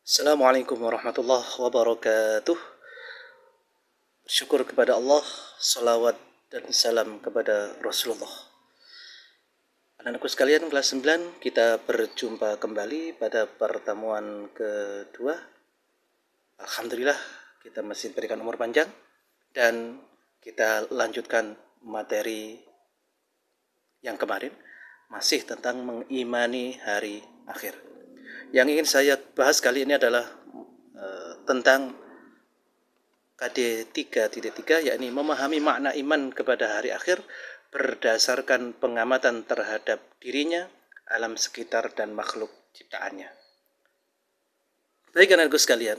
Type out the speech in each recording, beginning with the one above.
Assalamualaikum warahmatullahi wabarakatuh. Bersyukur kepada Allah, salawat dan salam kepada Rasulullah. Anak-anakku sekalian, kelas 9, kita berjumpa kembali pada pertemuan kedua. Alhamdulillah, kita masih diberikan umur panjang dan kita lanjutkan materi yang kemarin, masih tentang mengimani hari akhir. Yang ingin saya bahas kali ini adalah tentang KD 3.3, yakni memahami makna iman kepada hari akhir berdasarkan pengamatan terhadap dirinya, alam sekitar, dan makhluk ciptaannya. Baik anak-anakku sekalian,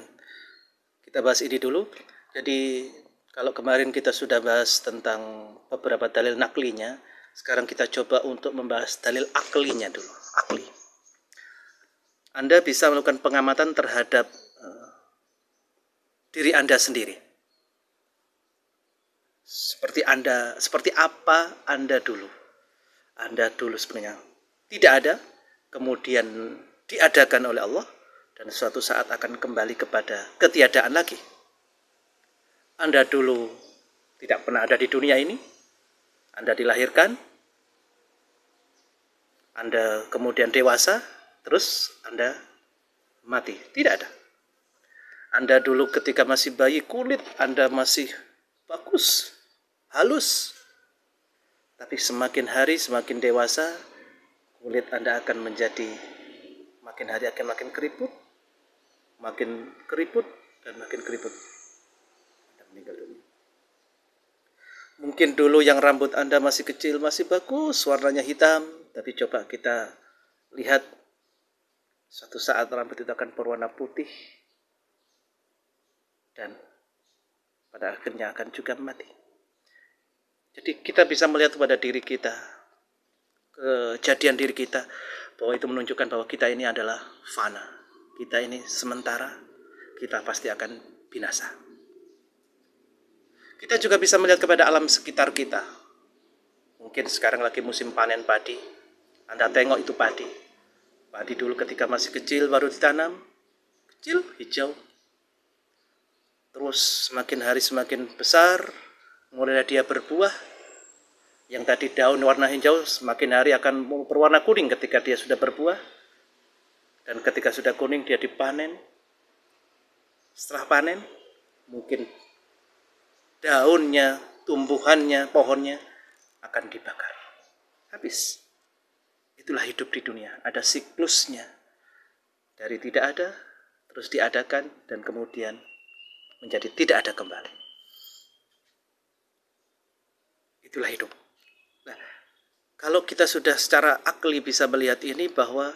kita bahas ini dulu. Jadi kalau kemarin kita sudah bahas tentang beberapa dalil naklinya, sekarang kita coba untuk membahas dalil aklinya dulu. Akli. Anda bisa melakukan pengamatan terhadap diri Anda sendiri. Seperti apa Anda dulu? Anda dulu sebenarnya tidak ada, kemudian diadakan oleh Allah, dan suatu saat akan kembali kepada ketiadaan lagi. Anda dulu tidak pernah ada di dunia ini, Anda dilahirkan, Anda kemudian dewasa, terus Anda mati. Tidak ada. Anda dulu ketika masih bayi, kulit Anda masih bagus, halus. Tapi semakin hari, semakin dewasa, kulit Anda akan menjadi, makin hari akan makin keriput, dan makin keriput. Anda meninggal dunia. Mungkin dulu yang rambut Anda masih kecil, masih bagus, warnanya hitam. Tapi coba kita lihat, suatu saat rambut itu akan berwarna putih. Dan pada akhirnya akan juga mati. Jadi kita bisa melihat kepada diri kita, kejadian diri kita, bahwa itu menunjukkan bahwa kita ini adalah fana. Kita ini sementara, kita pasti akan binasa. Kita juga bisa melihat kepada alam sekitar kita. Mungkin sekarang lagi musim panen padi. Anda tengok itu padi. Padi dulu ketika masih kecil baru ditanam, kecil, hijau. Terus semakin hari semakin besar, mulai dia berbuah. Yang tadi daun warna hijau, semakin hari akan berwarna kuning ketika dia sudah berbuah. Dan ketika sudah kuning dia dipanen. Setelah panen, mungkin daunnya, tumbuhannya, pohonnya akan dibakar. Habis. Itulah hidup di dunia. Ada siklusnya. Dari tidak ada, terus diadakan, dan kemudian menjadi tidak ada kembali. Itulah hidup. Nah, kalau kita sudah secara akli bisa melihat ini, bahwa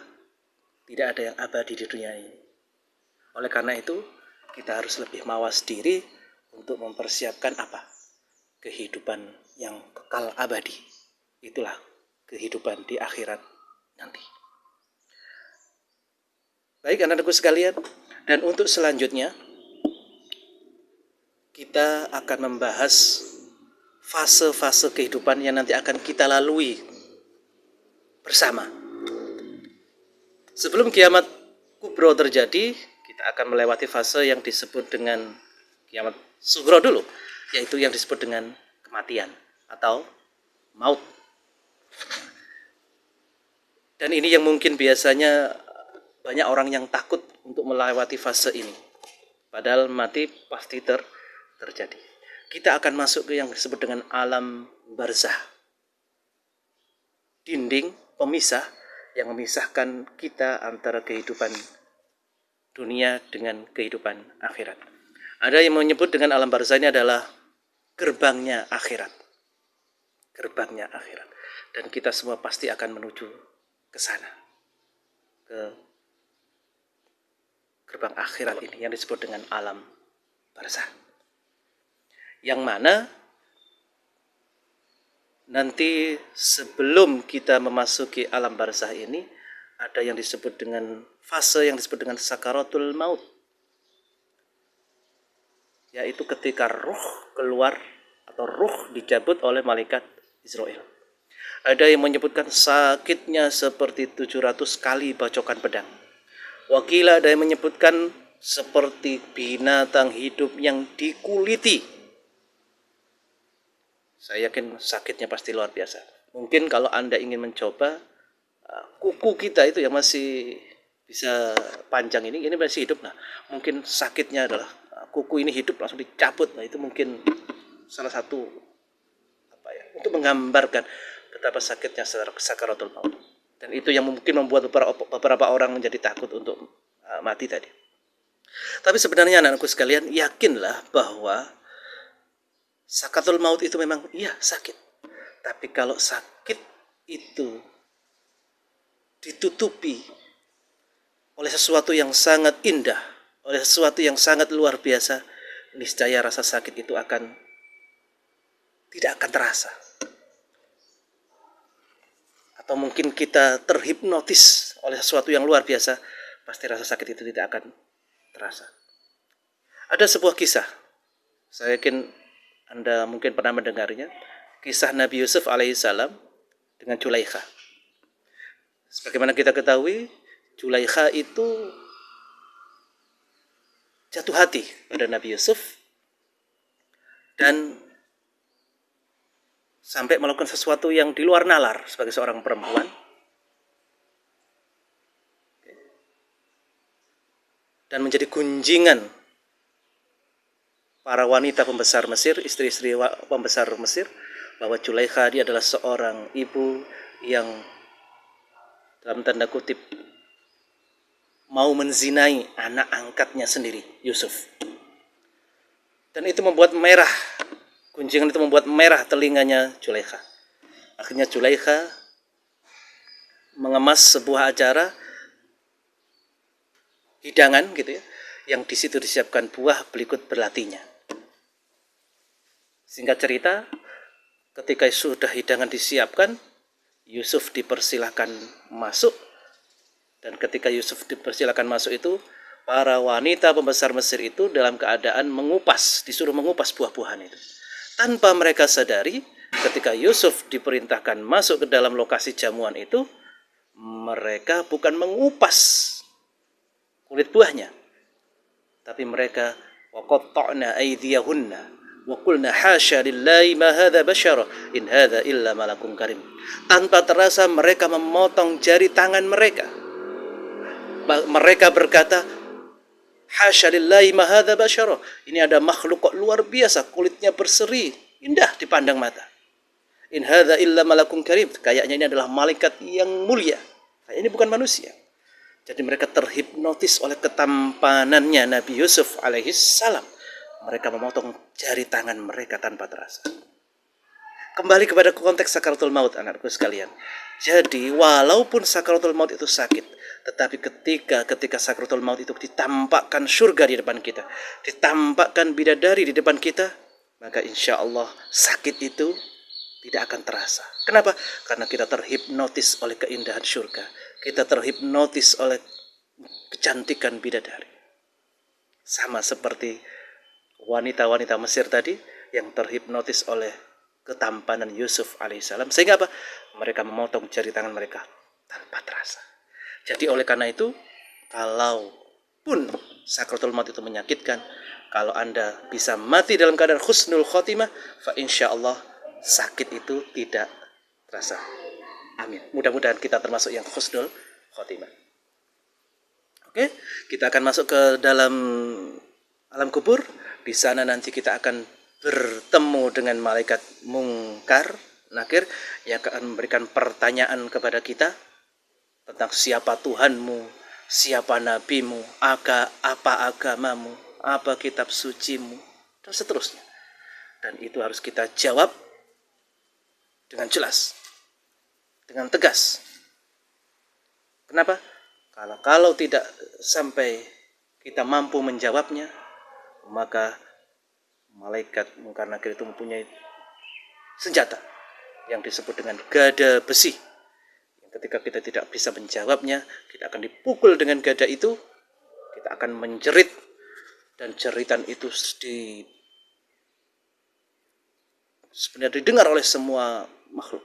tidak ada yang abadi di dunia ini. Oleh karena itu, kita harus lebih mawas diri untuk mempersiapkan apa? Kehidupan yang kekal abadi. Itulah kehidupan di akhirat nanti. Baik anak-anakku sekalian, dan untuk selanjutnya kita akan membahas fase-fase kehidupan yang nanti akan kita lalui bersama. Sebelum kiamat kubro terjadi, kita akan melewati fase yang disebut dengan kiamat sugro dulu, yaitu yang disebut dengan kematian atau maut. Dan ini yang mungkin biasanya banyak orang yang takut untuk melewati fase ini. Padahal mati pasti terjadi. Kita akan masuk ke yang disebut dengan alam barzah. Dinding pemisah yang memisahkan kita antara kehidupan dunia dengan kehidupan akhirat. Ada yang menyebut dengan alam barzah ini adalah gerbangnya akhirat. Gerbangnya akhirat. Dan kita semua pasti akan menuju ke sana. Ke gerbang akhirat ini yang disebut dengan alam barzah. Yang mana nanti sebelum kita memasuki alam barzah ini, ada yang disebut dengan fase yang disebut dengan sakaratul maut. Yaitu ketika ruh keluar atau ruh dicabut oleh malaikat Israel. Ada yang menyebutkan sakitnya seperti 700 kali bacokan pedang. Wakila ada yang menyebutkan seperti binatang hidup yang dikuliti. Saya yakin sakitnya pasti luar biasa. Mungkin kalau Anda ingin mencoba, kuku kita itu yang masih bisa panjang ini masih hidup. Nah, mungkin sakitnya adalah kuku ini hidup langsung dicabut. Nah, itu mungkin salah satu untuk menggambarkan betapa sakitnya sakaratul maut. Dan itu yang mungkin membuat beberapa orang menjadi takut untuk mati tadi. Tapi sebenarnya anak-anakku sekalian, yakinlah bahwa sakaratul maut itu memang sakit. Tapi kalau sakit itu ditutupi oleh sesuatu yang sangat indah, oleh sesuatu yang sangat luar biasa, niscaya rasa sakit itu tidak akan terasa. Atau mungkin kita terhipnotis oleh sesuatu yang luar biasa, pasti rasa sakit itu tidak akan terasa. Ada sebuah kisah, saya yakin Anda mungkin pernah mendengarnya, kisah Nabi Yusuf alaihissalam dengan Zulaikha. Sebagaimana kita ketahui, Zulaikha itu jatuh hati pada Nabi Yusuf dan sampai melakukan sesuatu yang di luar nalar sebagai seorang perempuan. Dan menjadi gunjingan para wanita pembesar Mesir, istri-istri pembesar Mesir, bahwa Zulaikha dia adalah seorang ibu yang dalam tanda kutip mau menzinai anak angkatnya sendiri, Yusuf. Dan itu membuat merah, gunjingan itu membuat merah telinganya Zulaikha. Akhirnya Zulaikha mengemas sebuah acara hidangan gitu ya, yang di situ disiapkan buah belikut berlatinya. Singkat cerita, ketika sudah hidangan disiapkan, Yusuf dipersilahkan masuk. Dan ketika Yusuf dipersilahkan masuk itu, para wanita pembesar Mesir itu dalam keadaan disuruh mengupas buah-buahan itu. Tanpa mereka sadari, ketika Yusuf diperintahkan masuk ke dalam lokasi jamuan itu, mereka bukan mengupas kulit buahnya, tapi mereka waqatta'na aydiyahunna wa qulna hasya lillahi ma hadza basyara in hadza illa malakun karim. Tanpa terasa mereka memotong jari tangan mereka. Mereka berkata, hasya lillahi ma hadza basyara. Ini ada makhluk kok luar biasa, kulitnya berseri, indah dipandang mata. In hadza illa malakun karim. Kayaknya ini adalah malaikat yang mulia. Ini bukan manusia. Jadi mereka terhipnotis oleh ketampanannya Nabi Yusuf alaihissalam. Mereka memotong jari tangan mereka tanpa terasa. Kembali kepada konteks sakaratul maut, anakku sekalian. Jadi walaupun sakaratul maut itu sakit, tetapi ketika sakaratul maut itu ditampakkan surga di depan kita, ditampakkan bidadari di depan kita, maka insya Allah sakit itu tidak akan terasa. Kenapa? Karena kita terhipnotis oleh keindahan surga. Kita terhipnotis oleh kecantikan bidadari. Sama seperti wanita-wanita Mesir tadi yang terhipnotis oleh ketampanan Yusuf alaihissalam. Sehingga apa? Mereka memotong jari tangan mereka tanpa terasa. Jadi oleh karena itu, kalaupun sakaratul maut itu menyakitkan, kalau Anda bisa mati dalam keadaan husnul khotimah, fa insyaallah sakit itu tidak terasa. Amin. Mudah-mudahan kita termasuk yang husnul khotimah. Oke, kita akan masuk ke dalam alam kubur. Di sana nanti kita akan bertemu dengan malaikat mungkar, nakir, yang akan memberikan pertanyaan kepada kita tentang siapa Tuhanmu, siapa nabimu, apa agamamu, apa kitab sucimu, dan seterusnya. Dan itu harus kita jawab dengan jelas, dengan tegas. Kenapa? Kalau tidak sampai kita mampu menjawabnya, maka malaikat mungkar nakir itu mempunyai senjata yang disebut dengan gada besi. Ketika kita tidak bisa menjawabnya, kita akan dipukul dengan gada itu, kita akan menjerit, dan jeritan itu sebenarnya didengar oleh semua makhluk.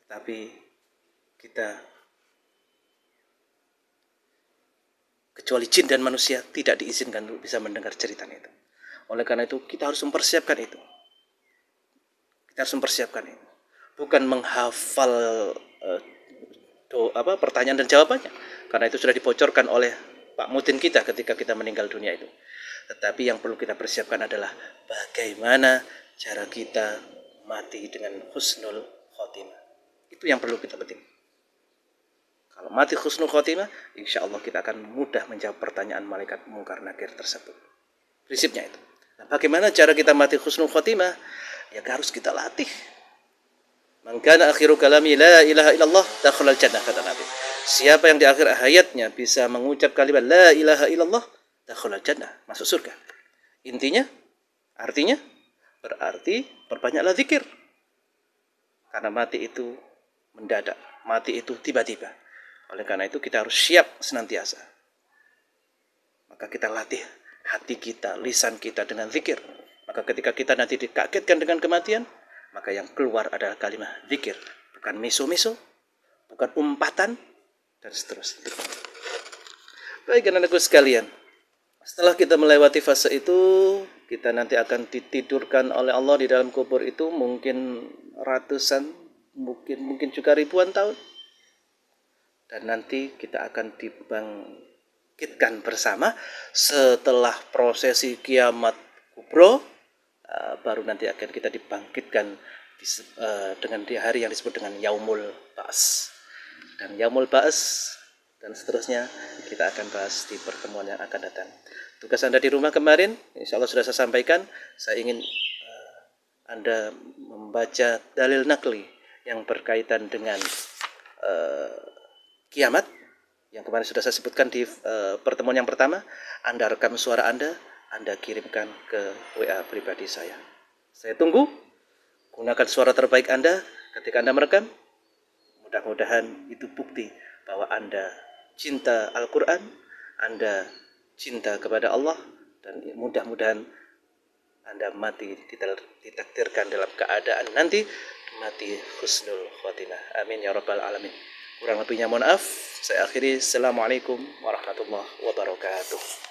Tetapi kita kecuali jin dan manusia tidak diizinkan untuk bisa mendengar cerita itu. Oleh karena itu kita harus mempersiapkan itu. Kita harus mempersiapkan itu. Bukan menghafal pertanyaan dan jawabannya, karena itu sudah dibocorkan oleh Pak Mutin kita ketika kita meninggal dunia itu. Tetapi yang perlu kita persiapkan adalah bagaimana cara kita mati dengan husnul khotimah. Itu yang perlu kita penting. Kalau mati husnul khotimah, insya Allah kita akan mudah menjawab pertanyaan malaikat mungkar nakir tersebut. Prinsipnya itu. Nah, bagaimana cara kita mati husnul khotimah? Ya harus kita latih. Man kana akhiru kalami la ilaha illallah dakhalal jannah, kata Nabi. Siapa yang di akhir hayatnya bisa mengucap kalimat la ilaha illallah dakhalal jannah, masuk surga. Artinya berarti perbanyaklah zikir. Karena mati itu mendadak, mati itu tiba-tiba. Oleh karena itu kita harus siap senantiasa. Maka kita latih hati kita, lisan kita dengan zikir. Maka ketika kita nanti dikagetkan dengan kematian, maka yang keluar adalah kalimat zikir, bukan miso-miso, bukan umpatan, dan seterusnya. Baik anak-anakku sekalian, setelah kita melewati fase itu, kita nanti akan ditidurkan oleh Allah di dalam kubur itu mungkin ratusan, mungkin juga ribuan tahun. Dan nanti kita akan dibangkitkan bersama setelah prosesi kiamat kubro. Baru nanti akan kita dibangkitkan dengan di hari yang disebut dengan Yaumul Ba's. Dan Yaumul Ba's dan seterusnya kita akan bahas di pertemuan yang akan datang. Tugas Anda di rumah kemarin, insya Allah sudah saya sampaikan. Saya ingin Anda membaca dalil nakli yang berkaitan dengan kiamat, yang kemarin sudah saya sebutkan di pertemuan yang pertama. Anda rekam suara Anda kirimkan ke WA pribadi saya. Saya tunggu. Gunakan suara terbaik Anda ketika Anda merekam. Mudah-mudahan itu bukti bahwa Anda cinta Al-Quran, Anda cinta kepada Allah, dan mudah-mudahan Anda mati ditakdirkan dalam keadaan nanti mati husnul khotimah. Amin ya rabbal alamin. Kurang lebihnya mohon maaf. Saya akhiri. Assalamualaikum warahmatullahi wabarakatuh.